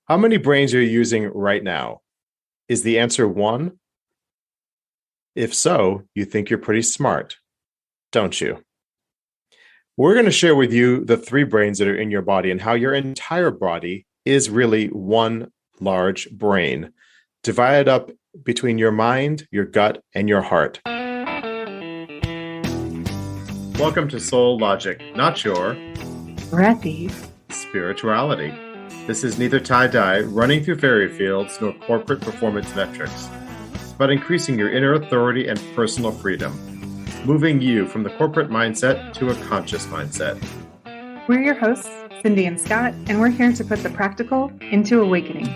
How many brains are you using right now? Is the answer one? If so, you think you're pretty smart, don't you? We're going to share with you the three brains that are in your body and how your entire body is really one large brain, divided up between your mind, your gut, and your heart. Welcome to Soul Logic, not your breathy spirituality. This is neither tie-dye, running through fairy fields, nor corporate performance metrics. It's about increasing your inner authority and personal freedom, moving you from the corporate mindset to a conscious mindset. We're your hosts, Cindy and Scott, and we're here to put the practical into awakening.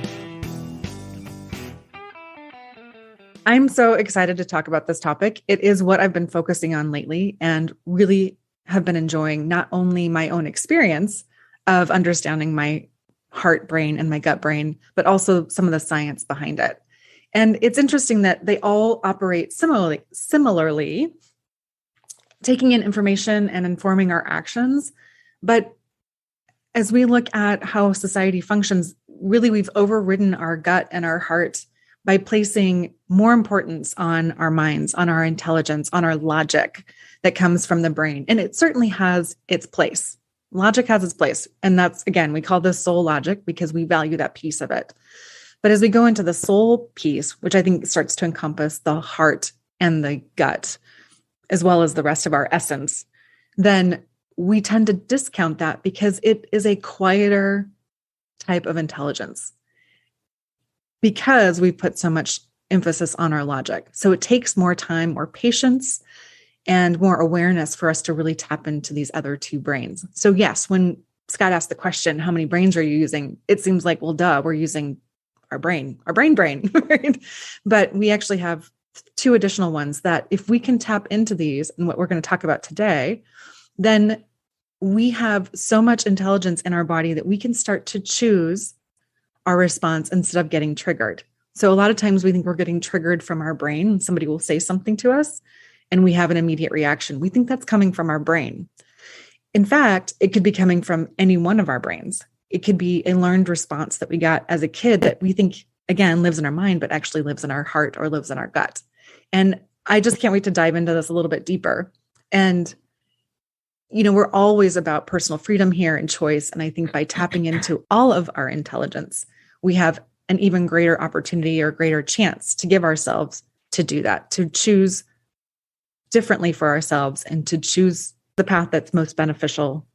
I'm so excited to talk about this topic. It is what I've been focusing on lately and really have been enjoying not only my own experience of understanding my heart brain and my gut brain, but also some of the science behind it. And it's interesting that they all operate similarly, taking in information and informing our actions. But as we look at how society functions, really we've overridden our gut and our heart by placing more importance on our minds, on our intelligence, on our logic that comes from the brain. And it certainly has its place. Logic has its place. And that's, again, we call this soul logic because we value that piece of it. But as we go into the soul piece, which I think starts to encompass the heart and the gut, as well as the rest of our essence, then we tend to discount that because it is a quieter type of intelligence because we put so much emphasis on our logic. So it takes more time, more patience, and more awareness for us to really tap into these other two brains. So yes, when Scott asked the question, how many brains are you using? It seems like, well, duh, we're using our brain, right? But we actually have two additional ones that if we can tap into these and what we're going to talk about today, then we have so much intelligence in our body that we can start to choose our response instead of getting triggered. So a lot of times we think we're getting triggered from our brain. Somebody will say something to us and we have an immediate reaction. We think that's coming from our brain. In fact, it could be coming from any one of our brains. It could be a learned response that we got as a kid that we think, again, lives in our mind, but actually lives in our heart or lives in our gut. And I just can't wait to dive into this a little bit deeper. And, we're always about personal freedom here and choice. And I think by tapping into all of our intelligence, we have an even greater opportunity or greater chance to give ourselves to do that, to choose differently for ourselves and to choose the path that's most beneficial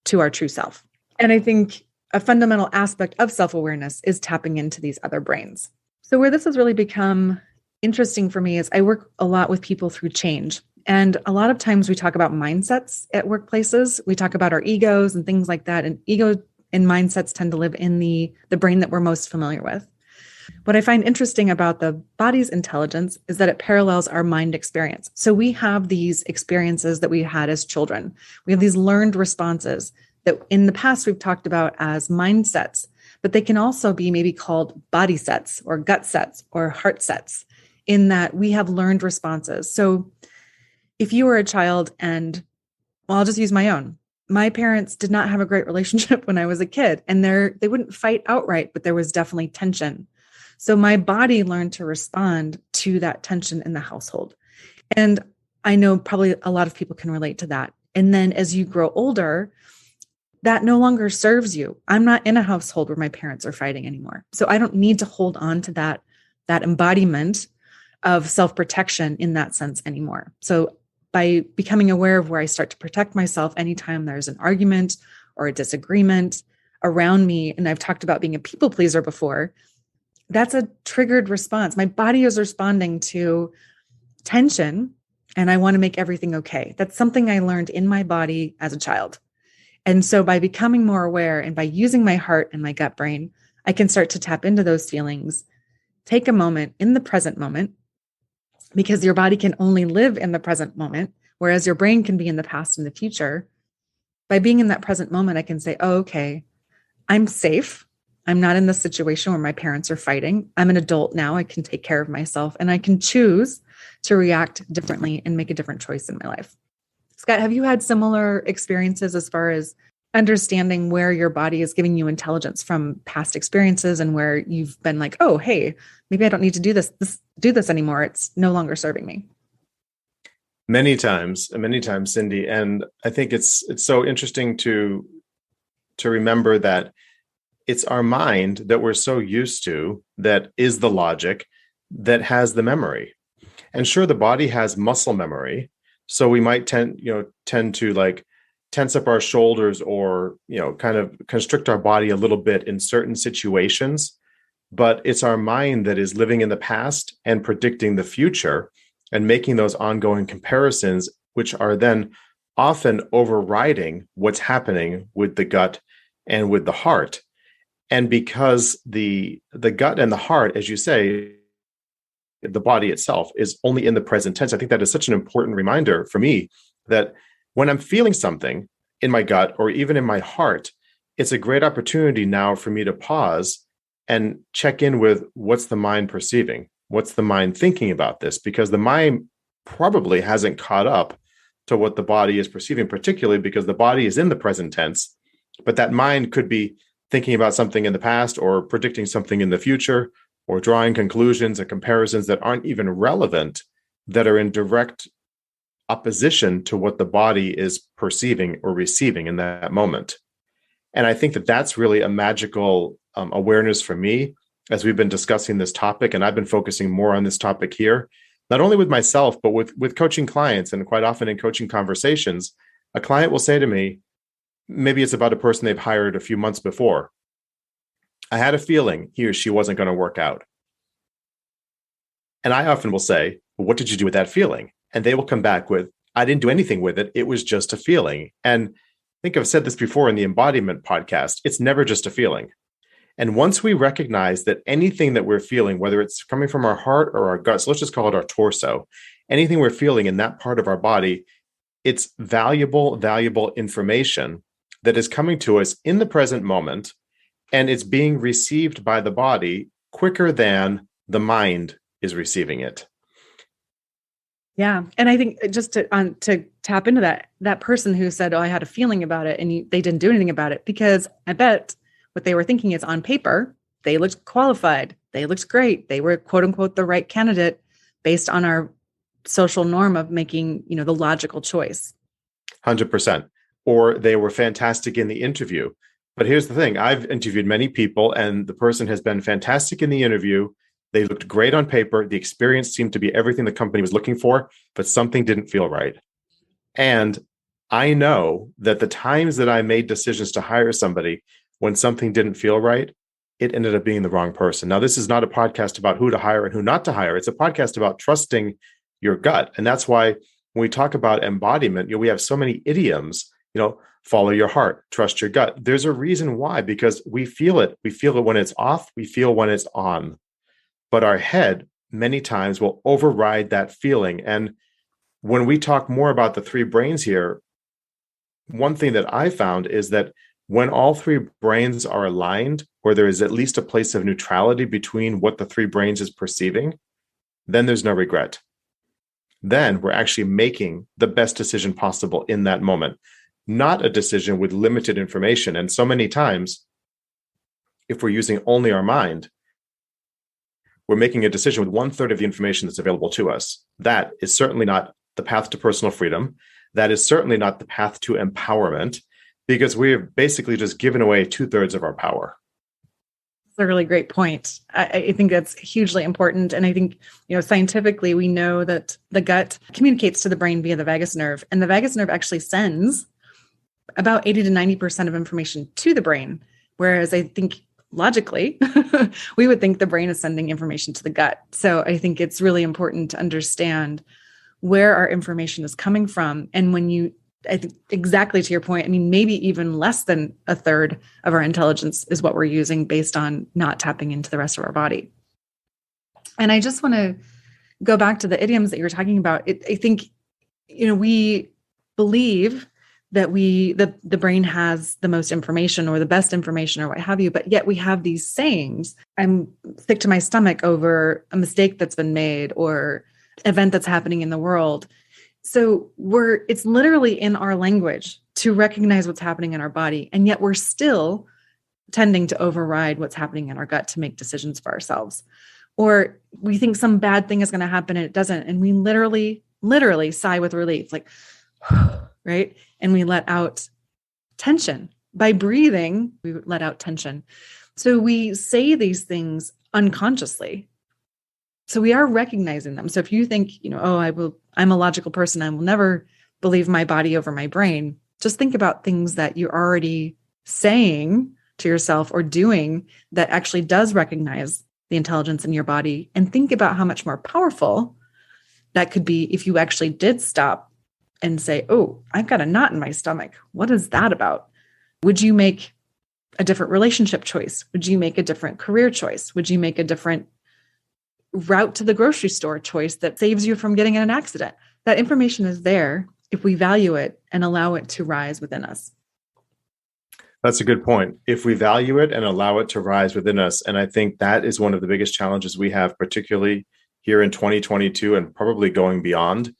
to our true self. And I think a fundamental aspect of self-awareness is tapping into these other brains. So where this has really become interesting for me is I work a lot with people through change. And a lot of times we talk about mindsets at workplaces. We talk about our egos and things like that. And ego and mindsets tend to live in the brain that we're most familiar with. What I find interesting about the body's intelligence is that it parallels our mind experience. So we have these experiences that we had as children. We have these learned responses that in the past we've talked about as mindsets, but they can also be maybe called body sets or gut sets or heart sets in that we have learned responses. So if you were a child and, well, I'll just use my own. My parents did not have a great relationship when I was a kid, and they wouldn't fight outright, but there was definitely tension. So my body learned to respond to that tension in the household. And I know probably a lot of people can relate to that. And then as you grow older, that no longer serves you. I'm not in a household where my parents are fighting anymore. So I don't need to hold on to that embodiment of self-protection in that sense anymore. So by becoming aware of where I start to protect myself anytime there's an argument or a disagreement around me, and I've talked about being a people pleaser before, that's a triggered response. My body is responding to tension, and I want to make everything okay. That's something I learned in my body as a child. And so by becoming more aware and by using my heart and my gut brain, I can start to tap into those feelings, take a moment in the present moment, because your body can only live in the present moment, whereas your brain can be in the past and the future. By being in that present moment, I can say, oh, okay, I'm safe. I'm not in this situation where my parents are fighting. I'm an adult now. I can take care of myself and I can choose to react differently and make a different choice in my life. Scott, have you had similar experiences as far as understanding where your body is giving you intelligence from past experiences and where you've been like, oh, hey, maybe I don't need to do this anymore. It's no longer serving me. Many times, Cindy. And I think it's so interesting to remember that it's our mind that we're so used to that is the logic that has the memory. And sure, the body has muscle memory. So we might tend to like tense up our shoulders or, kind of constrict our body a little bit in certain situations. But it's our mind that is living in the past and predicting the future and making those ongoing comparisons, which are then often overriding what's happening with the gut and with the heart. And because the gut and the heart, as you say, the body itself is only in the present tense, I think that is such an important reminder for me that when I'm feeling something in my gut or even in my heart, it's a great opportunity now for me to pause and check in with what's the mind perceiving? What's the mind thinking about this? Because the mind probably hasn't caught up to what the body is perceiving, particularly because the body is in the present tense, but that mind could be thinking about something in the past or predicting something in the future or drawing conclusions and comparisons that aren't even relevant, that are in direct opposition to what the body is perceiving or receiving in that moment. And I think that that's really a magical awareness for me as we've been discussing this topic. And I've been focusing more on this topic here, not only with myself, but with coaching clients. And quite often in coaching conversations, a client will say to me, maybe it's about a person they've hired a few months before, I had a feeling he or she wasn't going to work out. And I often will say, well, what did you do with that feeling? And they will come back with, I didn't do anything with it. It was just a feeling. And I think I've said this before in the Embodiment podcast. It's never just a feeling. And once we recognize that anything that we're feeling, whether it's coming from our heart or our gut, so let's just call it our torso, anything we're feeling in that part of our body, it's valuable information that is coming to us in the present moment, and it's being received by the body quicker than the mind is receiving it. Yeah. And I think just to tap into that person who said, oh, I had a feeling about it, and they didn't do anything about it, because I bet what they were thinking is on paper, they looked qualified. They looked great. They were quote unquote the right candidate based on our social norm of making, the logical choice. 100%. Or they were fantastic in the interview. But here's the thing. I've interviewed many people and the person has been fantastic in the interview. They looked great on paper. The experience seemed to be everything the company was looking for, but something didn't feel right. And I know that the times that I made decisions to hire somebody when something didn't feel right, it ended up being the wrong person. Now, this is not a podcast about who to hire and who not to hire. It's a podcast about trusting your gut. And that's why when we talk about embodiment, we have so many idioms, follow your heart, trust your gut. There's a reason why, because we feel it. We feel it when it's off. We feel when it's on. But our head many times will override that feeling. And when we talk more about the three brains here, one thing that I found is that when all three brains are aligned, or there is at least a place of neutrality between what the three brains is perceiving, then there's no regret. Then we're actually making the best decision possible in that moment, not a decision with limited information. And so many times, if we're using only our mind, we're making a decision with 1/3 of the information that's available to us. That is certainly not the path to personal freedom. That is certainly not the path to empowerment, because we've basically just given away 2/3 of our power. That's a really great point. I think that's hugely important. And I think, scientifically, we know that the gut communicates to the brain via the vagus nerve. And the vagus nerve actually sends about 80 to 90% of information to the brain. Whereas I think logically, we would think the brain is sending information to the gut. So I think it's really important to understand where our information is coming from. And I think exactly to your point, maybe even less than 1/3 of our intelligence is what we're using based on not tapping into the rest of our body. And I just want to go back to the idioms that you're talking about. I think, we believe that the brain has the most information or the best information or what have you, but yet we have these sayings. I'm sick to my stomach over a mistake that's been made or event that's happening in the world. So it's literally in our language to recognize what's happening in our body. And yet we're still tending to override what's happening in our gut to make decisions for ourselves. Or we think some bad thing is going to happen and it doesn't. And we literally sigh with relief, like, right? And we let out tension. By breathing, we let out tension. So we say these things unconsciously. So we are recognizing them. So if you think, I'm a logical person, I will never believe my body over my brain. Just think about things that you're already saying to yourself or doing that actually does recognize the intelligence in your body, and think about how much more powerful that could be if you actually did stop and say, oh, I've got a knot in my stomach. What is that about? Would you make a different relationship choice? Would you make a different career choice? Would you make a different route to the grocery store choice that saves you from getting in an accident? That information is there if we value it and allow it to rise within us. That's a good point. If we value it and allow it to rise within us, and I think that is one of the biggest challenges we have, particularly here in 2022 and probably going beyond,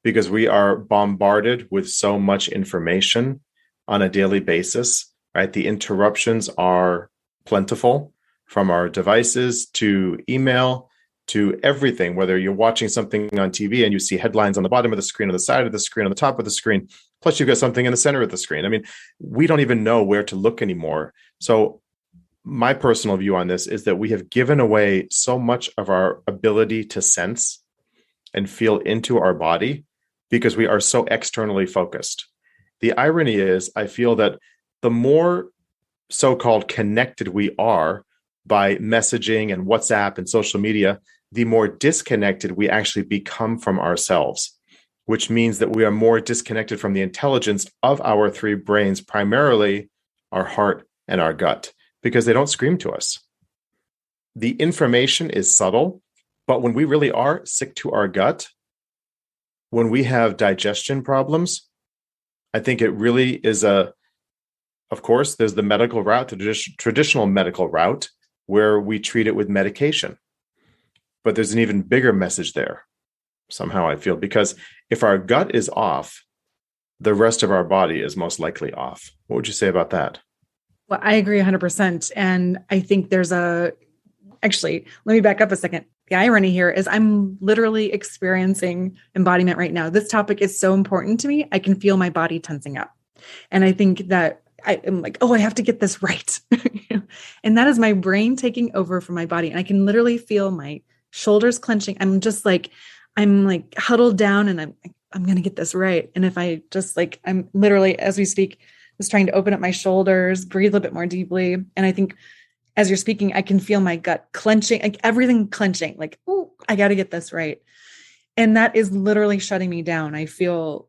because we are bombarded with so much information on a daily basis, right? The interruptions are plentiful, from our devices to email to everything, whether you're watching something on TV and you see headlines on the bottom of the screen, on the side of the screen, on the top of the screen, plus you've got something in the center of the screen. I mean, we don't even know where to look anymore. So my personal view on this is that we have given away so much of our ability to sense and feel into our body because we are so externally focused. The irony is, I feel that the more so-called connected we are by messaging and WhatsApp and social media, the more disconnected we actually become from ourselves, which means that we are more disconnected from the intelligence of our three brains, primarily our heart and our gut, because they don't scream to us. The information is subtle, but when we really are sick to our gut, when we have digestion problems, I think it really is of course, there's the medical route, the traditional medical route, where we treat it with medication. But there's an even bigger message there, somehow I feel, because if our gut is off, the rest of our body is most likely off. What would you say about that? Well, I agree 100%. And I think actually, let me back up a second. The irony here is I'm literally experiencing embodiment right now. This topic is so important to me. I can feel my body tensing up. And I think that I am like, oh, I have to get this right. And that is my brain taking over from my body. And I can literally feel my shoulders clenching. I'm huddled down and I'm going to get this right. And if I just I'm literally, as we speak, just trying to open up my shoulders, breathe a little bit more deeply. And I think as you're speaking, I can feel my gut clenching, like everything clenching, like, oh, I got to get this right. And that is literally shutting me down. I feel,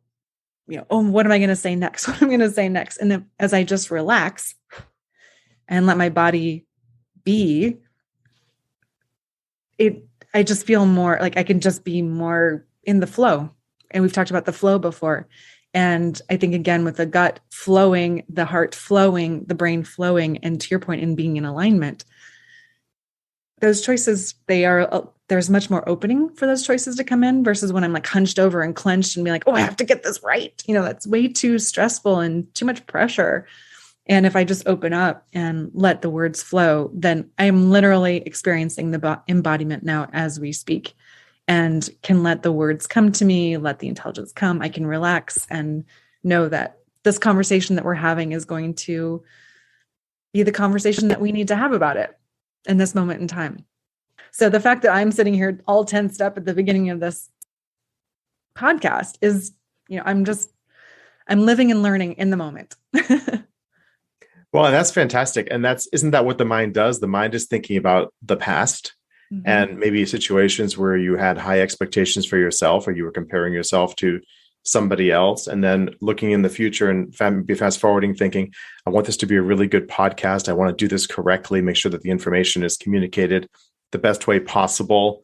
oh, what am I going to say next? What am I going to say next? And then as I just relax and let my body be, I just feel more like I can just be more in the flow. And we've talked about the flow before. And I think, again, with the gut flowing, the heart flowing, the brain flowing, and to your point, in being in alignment, those choices, there's much more opening for those choices to come in versus when I'm like hunched over and clenched and be like, oh, I have to get this right. That's way too stressful and too much pressure. And if I just open up and let the words flow, then I'm literally experiencing the embodiment now as we speak, and can let the words come to me, let the intelligence come. I can relax and know that this conversation that we're having is going to be the conversation that we need to have about it in this moment in time. So the fact that I'm sitting here all tensed up at the beginning of this podcast is, I'm living and learning in the moment. Well, and that's fantastic. And isn't that what the mind does? The mind is thinking about the past, mm-hmm. and maybe situations where you had high expectations for yourself, or you were comparing yourself to somebody else, and then looking in the future and be fast forwarding, thinking, I want this to be a really good podcast. I want to do this correctly, make sure that the information is communicated the best way possible.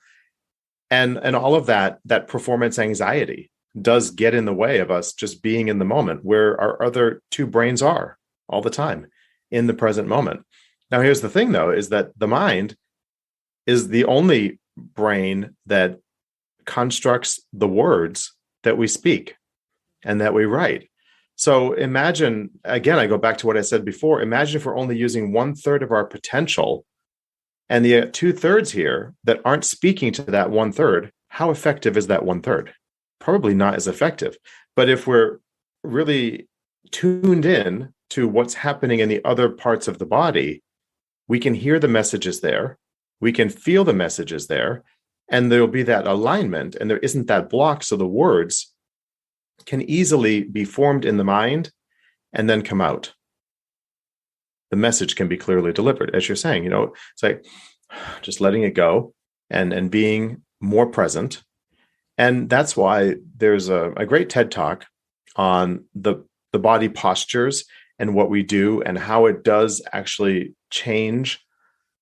And all of that performance anxiety does get in the way of us just being in the moment, where our other two brains are all the time in the present moment. Now, here's the thing, though, is that the mind is the only brain that constructs the words that we speak and that we write. So imagine, again, I go back to what I said before, imagine if we're only using 1/3 of our potential and the 2/3 here that aren't speaking to that 1/3. How effective is that 1/3? Probably not as effective. But if we're really tuned in to what's happening in the other parts of the body, we can hear the messages there, we can feel the messages there, and there'll be that alignment, and there isn't that block. So the words can easily be formed in the mind and then come out. The message can be clearly delivered. As you're saying, it's like just letting it go and being more present. And that's why there's a great TED Talk on the body postures and what we do and how it does actually change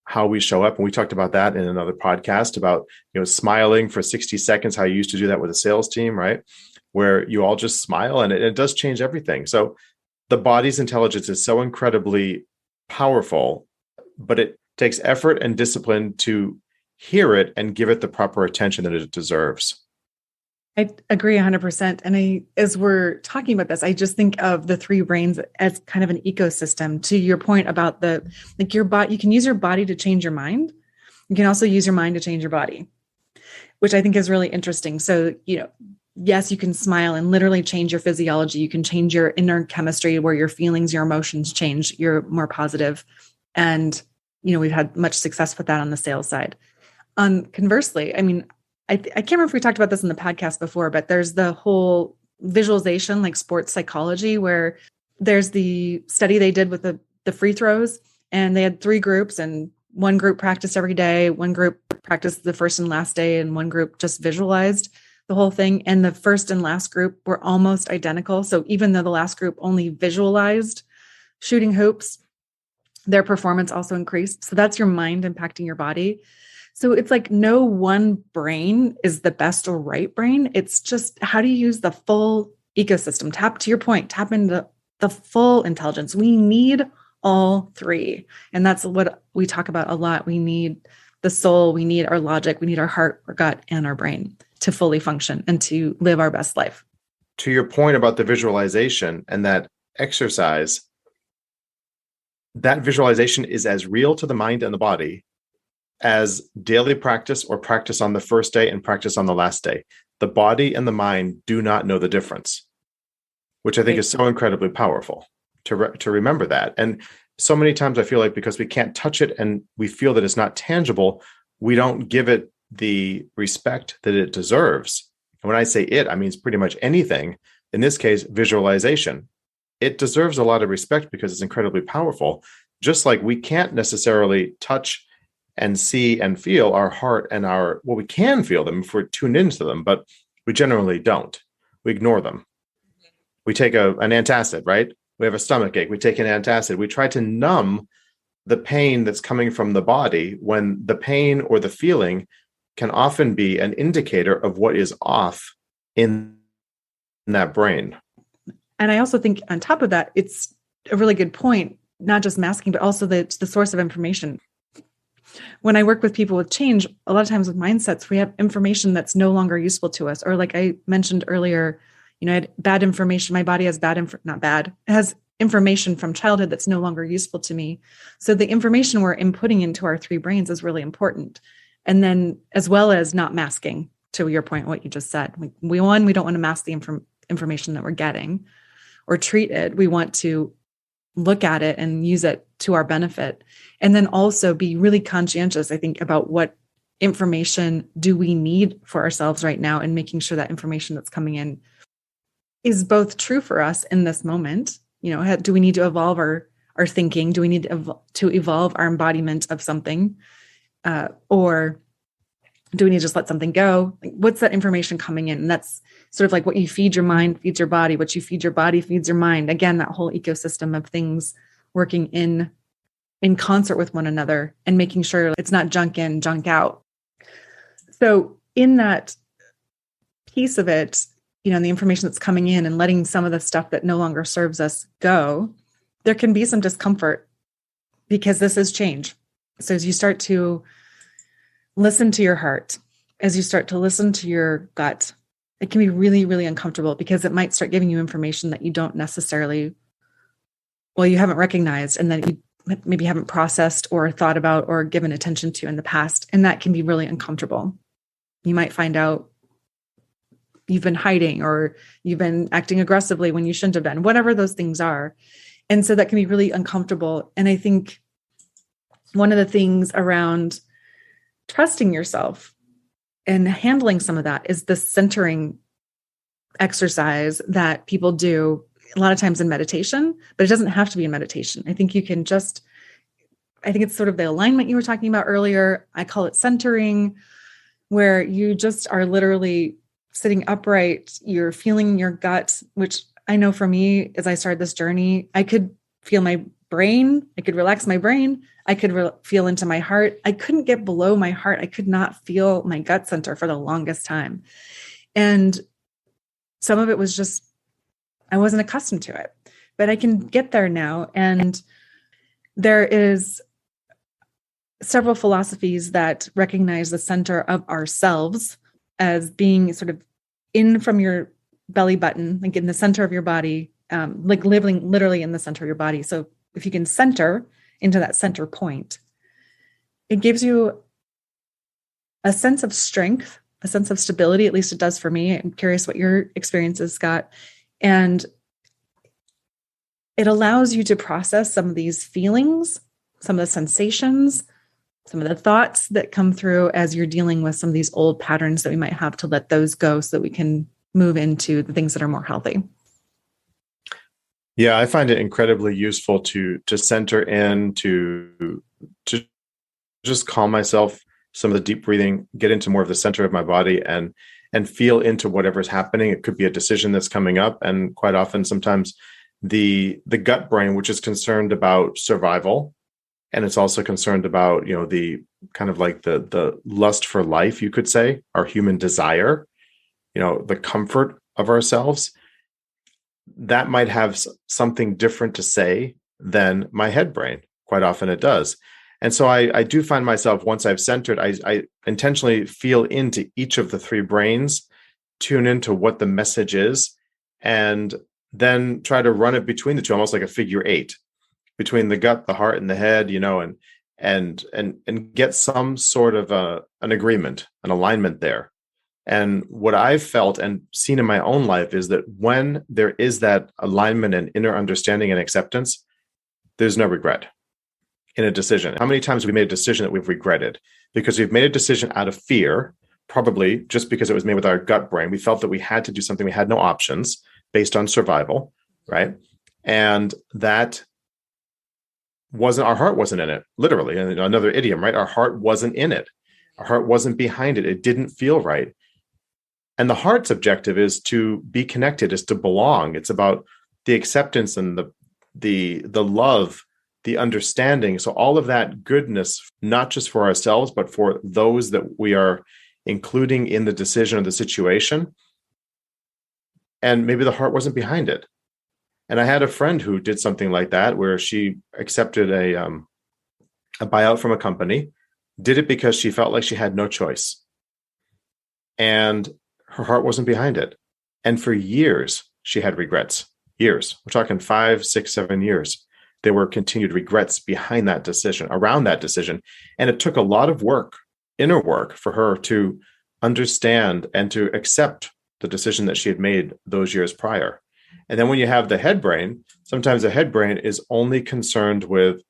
how we show up. And we talked about that in another podcast about, smiling for 60 seconds, how you used to do that with a sales team, right? Where you all just smile and it does change everything. So the body's intelligence is so incredibly powerful, but it takes effort and discipline to hear it and give it the proper attention that it deserves. I agree 100%. And as we're talking about this, I just think of the three brains as kind of an ecosystem. To your point about your body, you can use your body to change your mind. You can also use your mind to change your body, which I think is really interesting. So, yes, you can smile and literally change your physiology. You can change your inner chemistry where your feelings, your emotions change. You're more positive. And, we've had much success with that on the sales side. Conversely, I can't remember if we talked about this in the podcast before, but there's the whole visualization, like sports psychology, where there's the study they did with the free throws, and they had 3 groups, and one group practiced every day, one group practiced the first and last day, and one group just visualized the whole thing. And the first and last group were almost identical. So even though the last group only visualized shooting hoops, their performance also increased. So that's your mind impacting your body. So it's like no one brain is the best or right brain. It's just how do you use the full ecosystem? To your point, tap into the full intelligence. We need all 3. And that's what we talk about a lot. We need the soul, we need our logic, we need our heart, our gut, and our brain to fully function and to live our best life. To your point about the visualization and that exercise, that visualization is as real to the mind and the body as daily practice or practice on the first day and practice on the last day. The body and the mind do not know the difference, which I think is so incredibly powerful to remember that. And so many times I feel like because we can't touch it and we feel that it's not tangible, we don't give it the respect that it deserves. And when I say it, I mean it's pretty much anything. In this case, visualization. It deserves a lot of respect because it's incredibly powerful. Just like we can't necessarily touch and see and feel our heart and we can feel them if we're tuned into them, but we generally don't. We ignore them. We take an antacid, right? We have a stomach ache. We take an antacid. We try to numb the pain that's coming from the body when the pain or the feeling can often be an indicator of what is off in that brain. And I also think on top of that, it's a really good point, not just masking, but also the source of information. When I work with people with change, a lot of times with mindsets, we have information that's no longer useful to us. Or like I mentioned earlier, I had bad information. My body has it has information from childhood that's no longer useful to me. So the information we're inputting into our 3 brains is really important. And then as well as not masking, to your point, what you just said, we don't want to mask the information that we're getting or treat it. We want to look at it and use it to our benefit. And then also be really conscientious, I think, about what information do we need for ourselves right now, and making sure that information that's coming in is both true for us in this moment. Do we need to evolve our thinking? Do we need to evolve our embodiment of something? Or do we need to just let something go? What's that information coming in? And that's sort of like what you feed your mind feeds your body. What you feed your body feeds your mind. Again, that whole ecosystem of things working in concert with one another and making sure it's not junk in, junk out. So in that piece of it, the information that's coming in and letting some of the stuff that no longer serves us go, there can be some discomfort because this is change. So as you start to listen to your heart, as you start to listen to your gut, it can be really, really uncomfortable because it might start giving you information that you don't necessarily, well, you haven't recognized and that you maybe haven't processed or thought about or given attention to in the past. And that can be really uncomfortable. You might find out you've been hiding or you've been acting aggressively when you shouldn't have been, whatever those things are. And so that can be really uncomfortable. And I think one of the things around trusting yourself and handling some of that is the centering exercise that people do a lot of times in meditation, but it doesn't have to be in meditation. I think you can I think it's sort of the alignment you were talking about earlier. I call it centering, where you just are literally sitting upright. You're feeling your gut, which I know for me, as I started this journey, I could feel my brain. I could relax my brain. I could feel into my heart. I couldn't get below my heart. I could not feel my gut center for the longest time. And some of it was just, I wasn't accustomed to it, but I can get there now. And there is several philosophies that recognize the center of ourselves as being sort of in from your belly button, like in the center of your body, like living literally in the center of your body. So if you can center into that center point, it gives you a sense of strength, a sense of stability. At least it does for me. I'm curious what your experience is, Scott. And it allows you to process some of these feelings, some of the sensations, some of the thoughts that come through as you're dealing with some of these old patterns that we might have, to let those go so that we can move into the things that are more healthy. Yeah, I find it incredibly useful to center in, to just calm myself, some of the deep breathing, get into more of the center of my body and feel into whatever's happening. It could be a decision that's coming up. And quite often, sometimes the gut brain, which is concerned about survival, and it's also concerned about, the kind of like the lust for life, you could say, our human desire, the comfort of ourselves, that might have something different to say than my head brain. Quite often it does. And so I do find myself, once I've centered, I intentionally feel into each of the three brains, tune into what the message is, and then try to run it between the two, almost like a figure eight, between the gut, the heart, and the head, and get some sort of an agreement, an alignment there. And what I've felt and seen in my own life is that when there is that alignment and inner understanding and acceptance, there's no regret in a decision. How many times have we made a decision that we've regretted because we've made a decision out of fear, probably just because it was made with our gut brain? We felt that we had to do something. We had no options based on survival, right? And that our heart wasn't in it, literally. And another idiom, right? Our heart wasn't in it. Our heart wasn't behind it. It didn't feel right. And the heart's objective is to be connected, is to belong. It's about the acceptance and the love, the understanding. So all of that goodness, not just for ourselves, but for those that we are including in the decision or the situation. And maybe the heart wasn't behind it. And I had a friend who did something like that, where she accepted a buyout from a company, did it because she felt like she had no choice. And her heart wasn't behind it. And for years, she had regrets. Years. We're talking 5, 6, 7 years. There were continued regrets behind that decision, around that decision. And it took a lot of work, inner work, for her to understand and to accept the decision that she had made those years prior. And then when you have the head brain, sometimes the head brain is only concerned with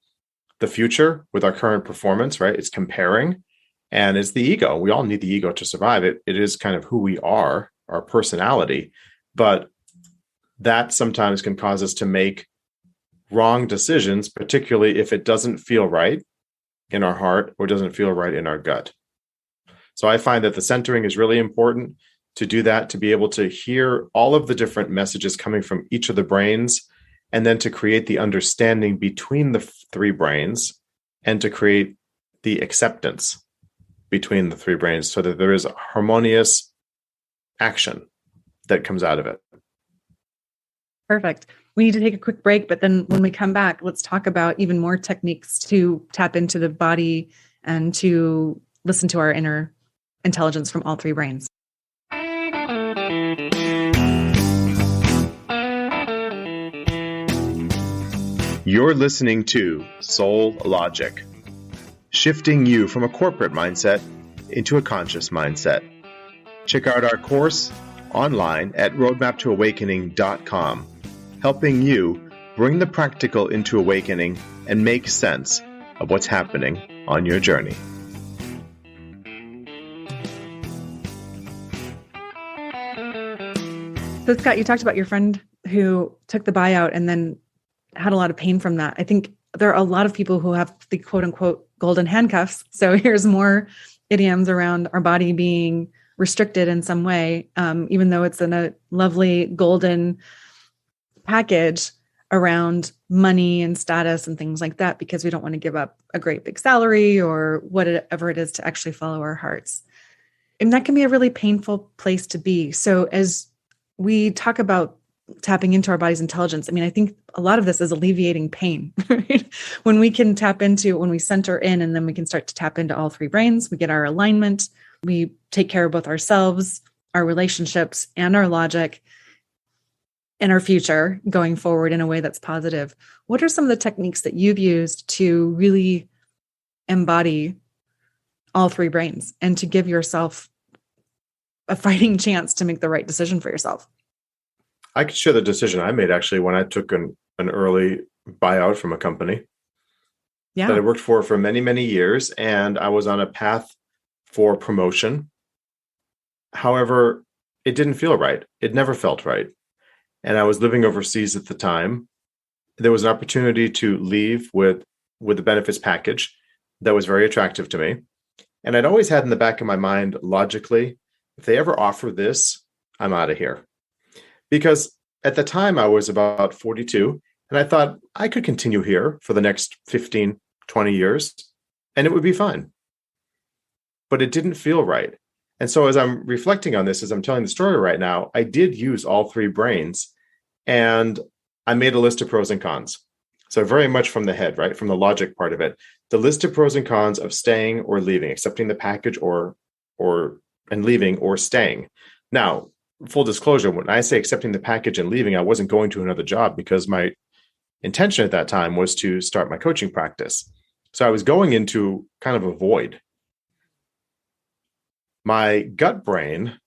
the future, with our current performance, right? It's comparing, and it's the ego. We all need the ego to survive. It is kind of who we are, our personality. But that sometimes can cause us to make wrong decisions, particularly if it doesn't feel right in our heart or doesn't feel right in our gut. So I find that the centering is really important to do that, to be able to hear all of the different messages coming from each of the brains, and then to create the understanding between the three brains and to create the acceptance between the three brains so that there is a harmonious action that comes out of it. Perfect. We need to take a quick break, but then when we come back, let's talk about even more techniques to tap into the body and to listen to our inner intelligence from all three brains. You're listening to Soul Logic, shifting you from a corporate mindset into a conscious mindset. Check out our course online at roadmaptoawakening.com, helping you bring the practical into awakening and make sense of what's happening on your journey. So Scott, you talked about your friend who took the buyout and then had a lot of pain from that. I think there are a lot of people who have the quote unquote golden handcuffs. So here's more idioms around our body being restricted in some way, even though it's in a lovely golden package around money and status and things like that, because we don't want to give up a great big salary or whatever it is to actually follow our hearts. And that can be a really painful place to be. So as we talk about tapping into our body's intelligence, I mean, I think a lot of this is alleviating pain, right? When we can tap into, when we center in, and then we can start to tap into all three brains, we get our alignment, we take care of both ourselves, our relationships, and our logic, and our future going forward in a way that's positive. What are some of the techniques that you've used to really embody all three brains and to give yourself a fighting chance to make the right decision for yourself? I could share the decision I made actually when I took an early buyout from a company that I worked for many, many years, and I was on a path for promotion. However, it didn't feel right. It never felt right. And I was living overseas at the time. There was an opportunity to leave with a benefits package that was very attractive to me. And I'd always had in the back of my mind, logically, if they ever offer this, I'm out of here. Because at the time I was about 42, and I thought I could continue here for the next 15, 20 years, and it would be fine. But it didn't feel right. And so as I'm reflecting on this, as I'm telling the story right now, I did use all three brains, and I made a list of pros and cons. So very much from the head, right? From the logic part of it, the list of pros and cons of staying or leaving, accepting the package and leaving or staying. Now, full disclosure, when I say accepting the package and leaving, I wasn't going to another job because my intention at that time was to start my coaching practice. So I was going into kind of a void. My gut brain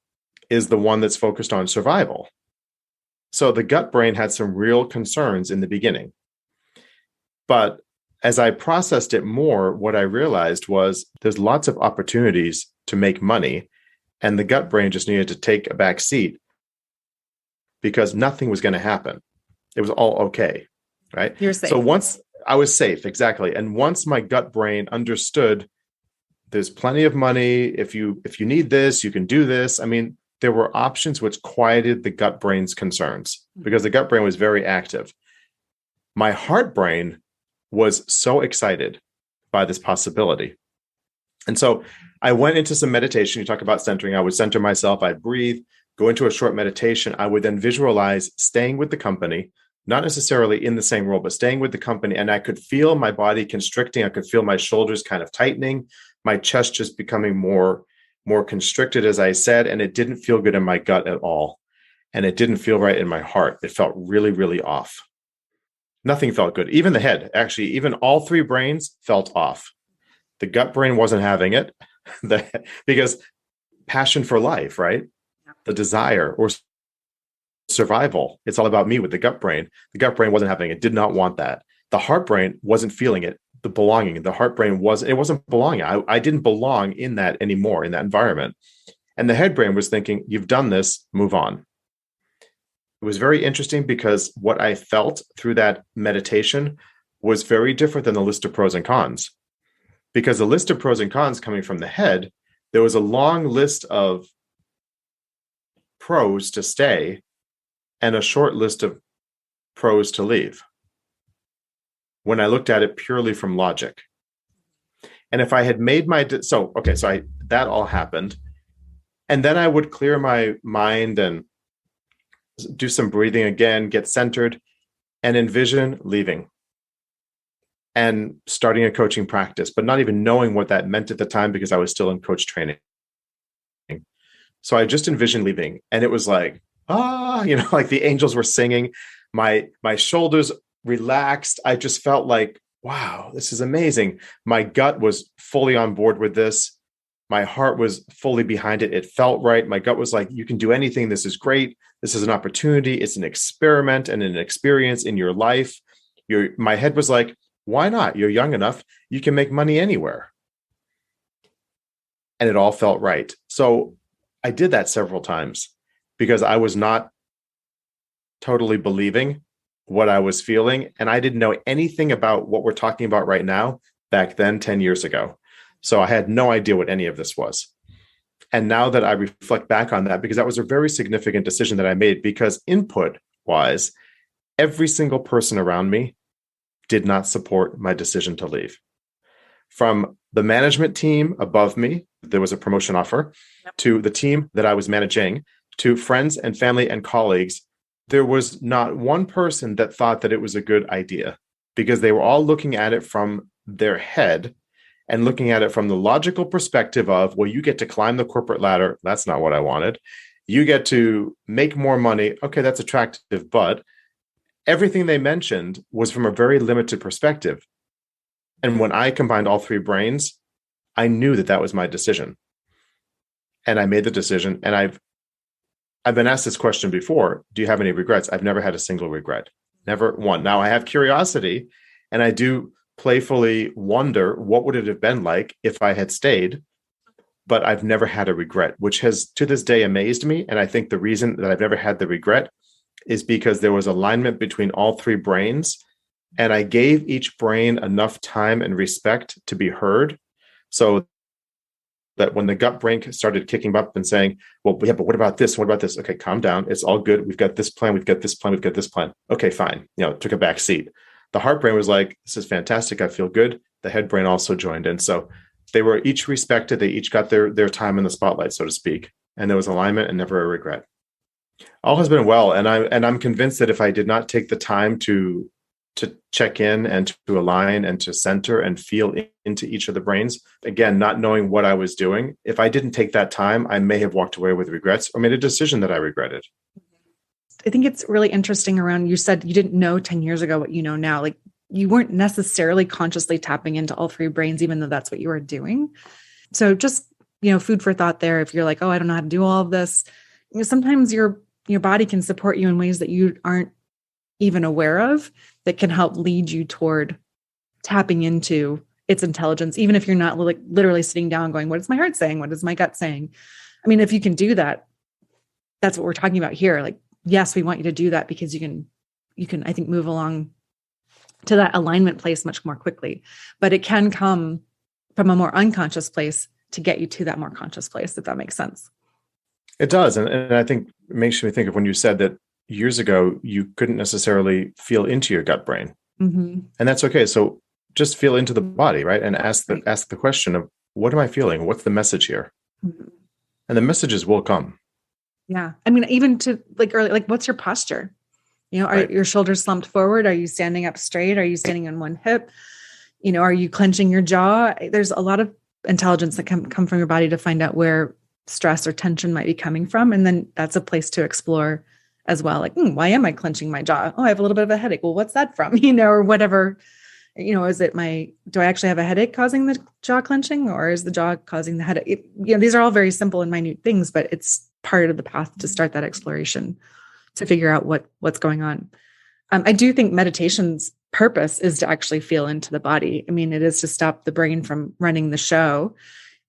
is the one that's focused on survival. So the gut brain had some real concerns in the beginning. But as I processed it more, what I realized was there's lots of opportunities to make money, and the gut brain just needed to take a back seat because nothing was going to happen. It was all okay, right? You're safe. So once I was safe, exactly. And once my gut brain understood there's plenty of money. If you need this, you can do this. I mean, there were options which quieted the gut brain's concerns because the gut brain was very active. My heart brain was so excited by this possibility. And so I went into some meditation. You talk about centering. I would center myself. I'd breathe, go into a short meditation. I would then visualize staying with the company, not necessarily in the same role, but staying with the company. And I could feel my body constricting. I could feel my shoulders kind of tightening, my chest just becoming more constricted, as I said, and it didn't feel good in my gut at all. And it didn't feel right in my heart. It felt really, really off. Nothing felt good. Even the head, actually, even all three brains felt off. The gut brain wasn't having it because passion for life, right? The desire or survival. It's all about me with the gut brain. The gut brain wasn't having it, did not want that. The heart brain wasn't feeling it, the belonging. The heart brain wasn't belonging. I didn't belong in that anymore, in that environment. And the head brain was thinking, you've done this, move on. It was very interesting because what I felt through that meditation was very different than the list of pros and cons. Because the list of pros and cons coming from the head, there was a long list of pros to stay and a short list of pros to leave. When I looked at it purely from logic. And if I had made that all happened. And then I would clear my mind and do some breathing again, get centered, and envision leaving and starting a coaching practice, but not even knowing what that meant at the time because I was still in coach training. So I just envisioned leaving, and it was like, like the angels were singing. My shoulders relaxed. I just felt like, wow, this is amazing. My gut was fully on board with this. My heart was fully behind it. It felt right. My gut was like, you can do anything. This is great. This is an opportunity. It's an experiment and an experience in your life. My head was like, why not? You're young enough. You can make money anywhere. And it all felt right. So I did that several times because I was not totally believing what I was feeling. And I didn't know anything about what we're talking about right now back then, 10 years ago. So I had no idea what any of this was. And now that I reflect back on that, because that was a very significant decision that I made, because input wise, every single person around me did not support my decision to leave. From the management team above me, there was a promotion offer, to the team that I was managing, to friends and family and colleagues, there was not one person that thought that it was a good idea, because they were all looking at it from their head and looking at it from the logical perspective of, well, you get to climb the corporate ladder. That's not what I wanted. You get to make more money. Okay, that's attractive, but everything they mentioned was from a very limited perspective. And when I combined all three brains, I knew that that was my decision. And I made the decision. And I've been asked this question before. Do you have any regrets? I've never had a single regret. Never one. Now I have curiosity, and I do playfully wonder what would it have been like if I had stayed, but I've never had a regret, which has to this day amazed me. And I think the reason that I've never had the regret is because there was alignment between all three brains, and I gave each brain enough time and respect to be heard, so that when the gut brain started kicking up and saying, well, yeah, but what about this? What about this? Okay, calm down. It's all good. We've got this plan. We've got this plan. We've got this plan. Okay, fine. Took a back seat. The heart brain was like, this is fantastic. I feel good. The head brain also joined in. So they were each respected. They each got their time in the spotlight, so to speak. And there was alignment and never a regret. All has been well. And I'm convinced that if I did not take the time to check in and to align and to center and feel into each of the brains, again, not knowing what I was doing, if I didn't take that time, I may have walked away with regrets or made a decision that I regretted. I think it's really interesting around, you said you didn't know 10 years ago what you know now. Like, you weren't necessarily consciously tapping into all three brains, even though that's what you were doing. So just, food for thought there. If you're like, oh, I don't know how to do all of this, sometimes your body can support you in ways that you aren't even aware of, that can help lead you toward tapping into its intelligence, even if you're not literally sitting down going, what is my heart saying? What is my gut saying? I mean, if you can do that, that's what we're talking about here. Like, yes, we want you to do that because you can, I think, move along to that alignment place much more quickly, but it can come from a more unconscious place to get you to that more conscious place, if that makes sense. It does. And I think it makes me think of when you said that years ago, you couldn't necessarily feel into your gut brain. Mm-hmm. And that's okay. So just feel into the body, right? And ask the question of, what am I feeling? What's the message here? Mm-hmm. And the messages will come. Yeah. I mean, even to what's your posture? Are your shoulders slumped forward? Are you standing up straight? Are you standing on one hip? Are you clenching your jaw? There's a lot of intelligence that can come from your body to find out where stress or tension might be coming from. And then that's a place to explore as well. Like, why am I clenching my jaw? Oh, I have a little bit of a headache. Well, what's that from? Or whatever, is it do I actually have a headache causing the jaw clenching, or is the jaw causing the headache? These are all very simple and minute things, but it's part of the path to start that exploration to figure out what's going on. I do think meditation's purpose is to actually feel into the body. I mean, it is to stop the brain from running the show.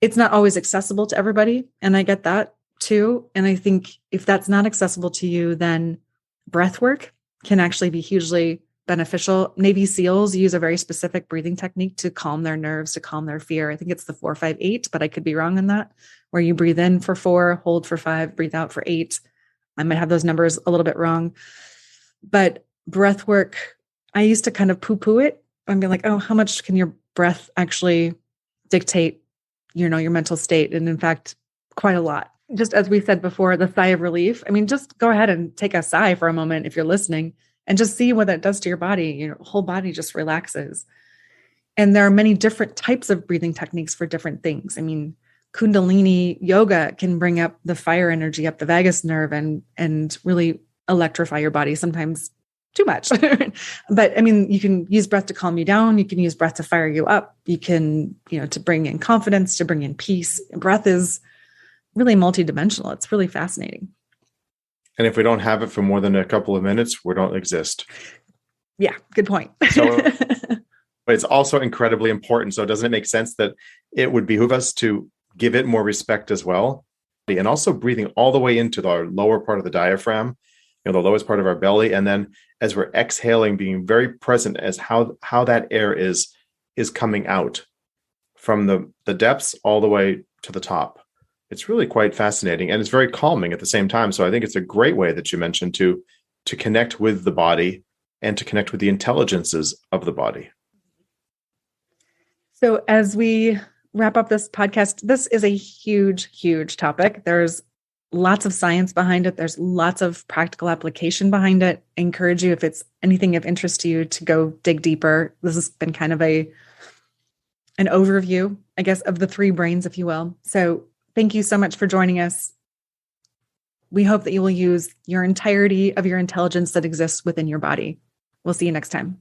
It's not always accessible to everybody. And I get that too. And I think if that's not accessible to you, then breath work can actually be hugely beneficial. Navy SEALs use a very specific breathing technique to calm their nerves, to calm their fear. I think it's the 4-5-8, but I could be wrong on that, where you breathe in for 4, hold for 5, breathe out for 8. I might have those numbers a little bit wrong, but breath work, I used to kind of poo-poo it and be like, oh, how much can your breath actually dictate, your mental state? And in fact, quite a lot. Just as we said before, the sigh of relief. I mean, just go ahead and take a sigh for a moment if you're listening and just see what that does to your body. Your whole body just relaxes. And there are many different types of breathing techniques for different things. I mean, Kundalini yoga can bring up the fire energy up the vagus nerve and really electrify your body. Sometimes too much. But I mean, you can use breath to calm you down. You can use breath to fire you up. You can, to bring in confidence, to bring in peace. Breath is really multidimensional. It's really fascinating. And if we don't have it for more than a couple of minutes, we don't exist. Yeah, good point. So, but it's also incredibly important. So doesn't it make sense that it would behoove us to give it more respect as well? And also breathing all the way into the lower part of the diaphragm, the lowest part of our belly. And then as we're exhaling, being very present as how that air is coming out from the depths all the way to the top. It's really quite fascinating. And it's very calming at the same time. So I think it's a great way that you mentioned to connect with the body and to connect with the intelligences of the body. So as we wrap up this podcast, this is a huge, huge topic. There's lots of science behind it. There's lots of practical application behind it. I encourage you, if it's anything of interest to you, to go dig deeper. This has been kind of an overview, I guess, of the three brains, if you will. So thank you so much for joining us. We hope that you will use your entirety of your intelligence that exists within your body. We'll see you next time.